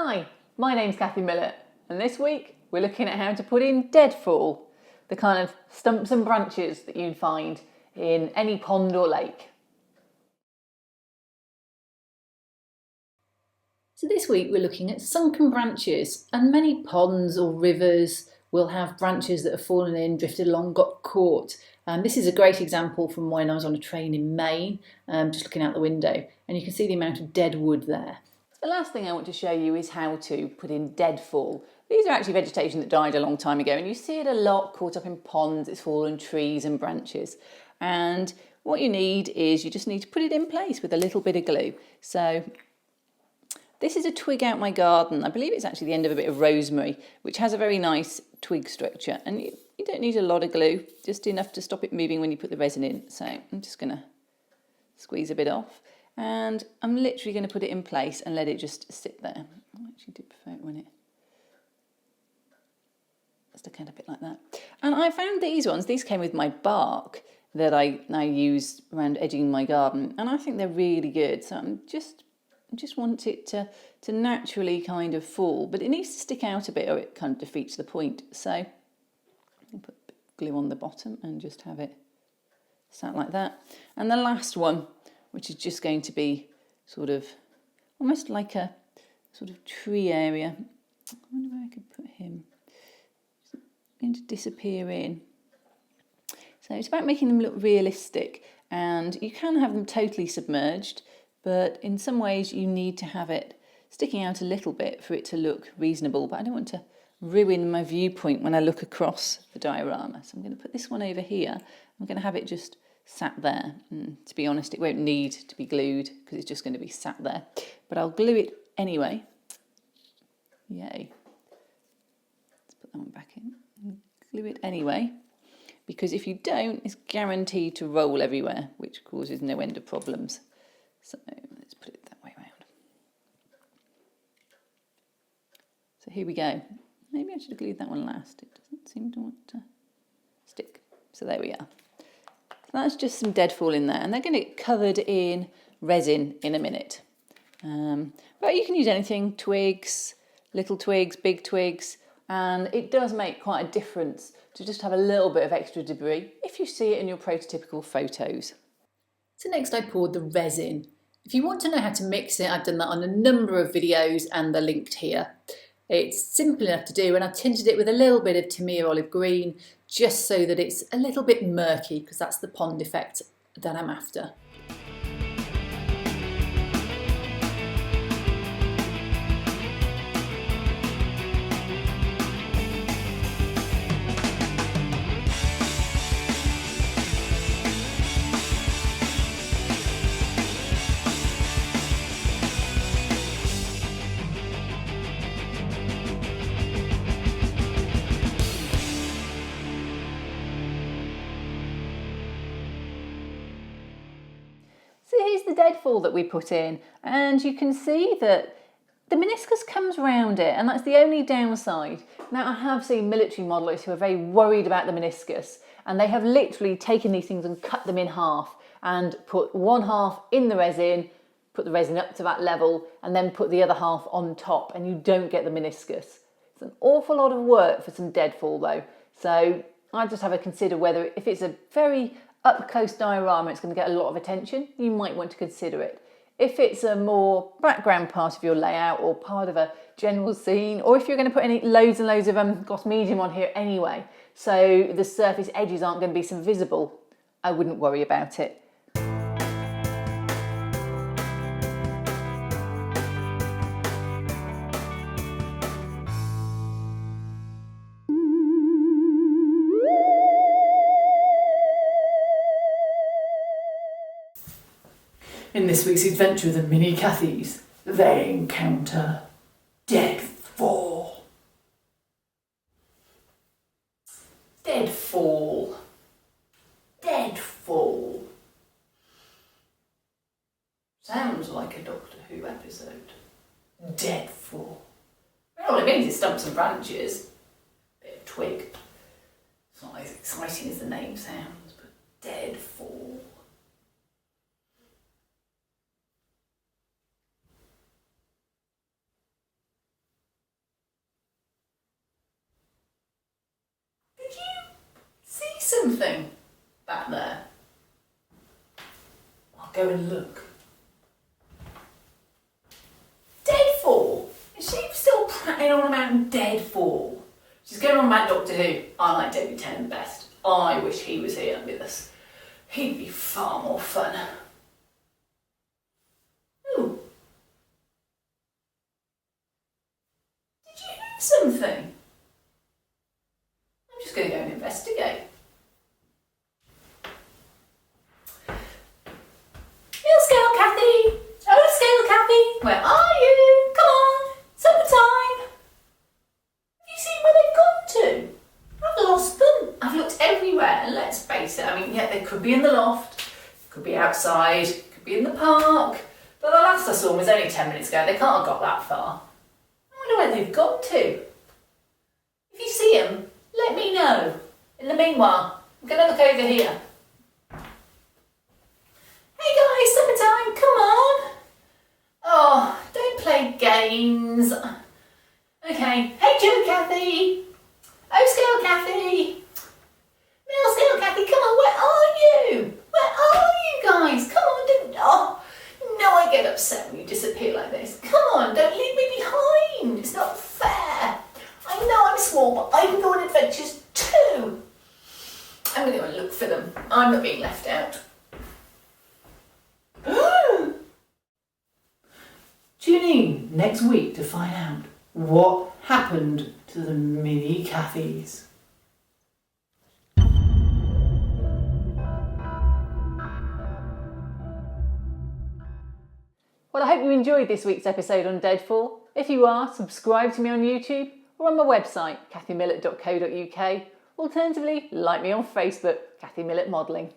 Hi, my name's Kathy Millett, and this week we're looking at how to put in deadfall, the kind of stumps and branches that you'd find in any pond or lake. So this week we're looking at sunken branches, and many ponds or rivers will have branches that have fallen in, drifted along, got caught. This is a great example from when I was on a train in Maine, just looking out the window, and you can see the amount of dead wood there. The last thing I want to show you is how to put in deadfall. These are actually vegetation that died a long time ago, and you see it a lot caught up in ponds, it's fallen trees and branches. And what you need is you just need to put it in place with a little bit of glue. So this is a twig out my garden. I believe it's actually the end of a bit of rosemary, which has a very nice twig structure. And you don't need a lot of glue, just enough to stop it moving when you put the resin in. So I'm just going to squeeze a bit off. And I'm literally going to put it in place and let it just sit there. I actually do prefer it when it stuck out a bit like that. And I found these came with my bark that I use around edging my garden. And I think they're really good. So I just want it to naturally kind of fall, but it needs to stick out a bit or it kind of defeats the point. So I'll put glue on the bottom and just have it sat like that. And the last one, which is just going to be sort of almost like a sort of tree area. I wonder where I could put him. He's going to disappear in. So it's about making them look realistic, and you can have them totally submerged, but in some ways you need to have it sticking out a little bit for it to look reasonable, but I don't want to ruin my viewpoint when I look across the diorama. So I'm going to put this one over here. I'm going to have it just sat there. And to be honest, it won't need to be glued because it's just going to be sat there, but I'll glue it anyway. Yay. Let's put that one back in and glue it anyway, because if you don't, it's guaranteed to roll everywhere, which causes no end of problems. So let's put it that way around. So here we go. Maybe I should have glued that one last. It doesn't seem to want to stick. So there we are. So that's just some deadfall in there, and they're going to get covered in resin in a minute. But you can use anything, twigs, little twigs, big twigs, and it does make quite a difference to just have a little bit of extra debris if you see it in your prototypical photos. So next I poured the resin. If you want to know how to mix it, I've done that on a number of videos and they're linked here. It's simple enough to do, and I've tinted it with a little bit of Tamir olive green just so that it's a little bit murky, because that's the pond effect that I'm after. So here's the deadfall that we put in, and you can see that the meniscus comes round it, and that's the only downside. Now, I have seen military modellers who are very worried about the meniscus, and they have literally taken these things and cut them in half and put one half in the resin, put the resin up to that level, and then put the other half on top, and you don't get the meniscus. It's an awful lot of work for some deadfall though, so I just have to consider whether, if it's a very up-close diorama, it's going to get a lot of attention, you might want to consider it. If it's a more background part of your layout or part of a general scene, or if you're going to put loads and loads of gloss medium on here anyway, so the surface edges aren't going to be so visible, I wouldn't worry about it. In this week's adventure of the mini Cathys, they encounter Deadfall. Deadfall. Deadfall. Sounds like a Doctor Who episode. Deadfall. Well, it means it stumps and branches. Bit of twig. It's not as exciting as the name sounds, but Deadfall. something back there? I'll go and look. Deadfall? Is she still prattling on about Deadfall? She's going on about Doctor Who. I like David Tennant best. I wish he was here with us. He'd be far more fun. Ooh. Did you hear something? I'm just going to go and investigate. Scale Kathy! Oh, Scale Kathy! Where are you? Come on! Summertime! Have you seen where they've gone to? I've lost them. I've looked everywhere, and let's face it, I mean, yeah, they could be in the loft, could be outside, could be in the park, but the last I saw them was only 10 minutes ago. They can't have got that far. I wonder where they've gone to. If you see them, let me know. In the meanwhile, I'm going to look over here. Hey guys, summertime, come on! Oh, don't play games. Okay, hey Joe Kathy! Oh, Scale Kathy! Mill Scale Kathy, come on, where are you? Where are you guys? Come on, don't... Oh, no, I get upset when you disappear like this. Come on, don't leave me behind. It's not fair. I know I'm small, but I can go on adventures too. I'm going to go and look for them. I'm not being left out. Tune in next week to find out what happened to the mini Cathys. Well, I hope you enjoyed this week's episode on Deadfall. If you are, subscribe to me on YouTube or on my website, kathymillett.co.uk. Alternatively, like me on Facebook, Kathy Millett Modelling.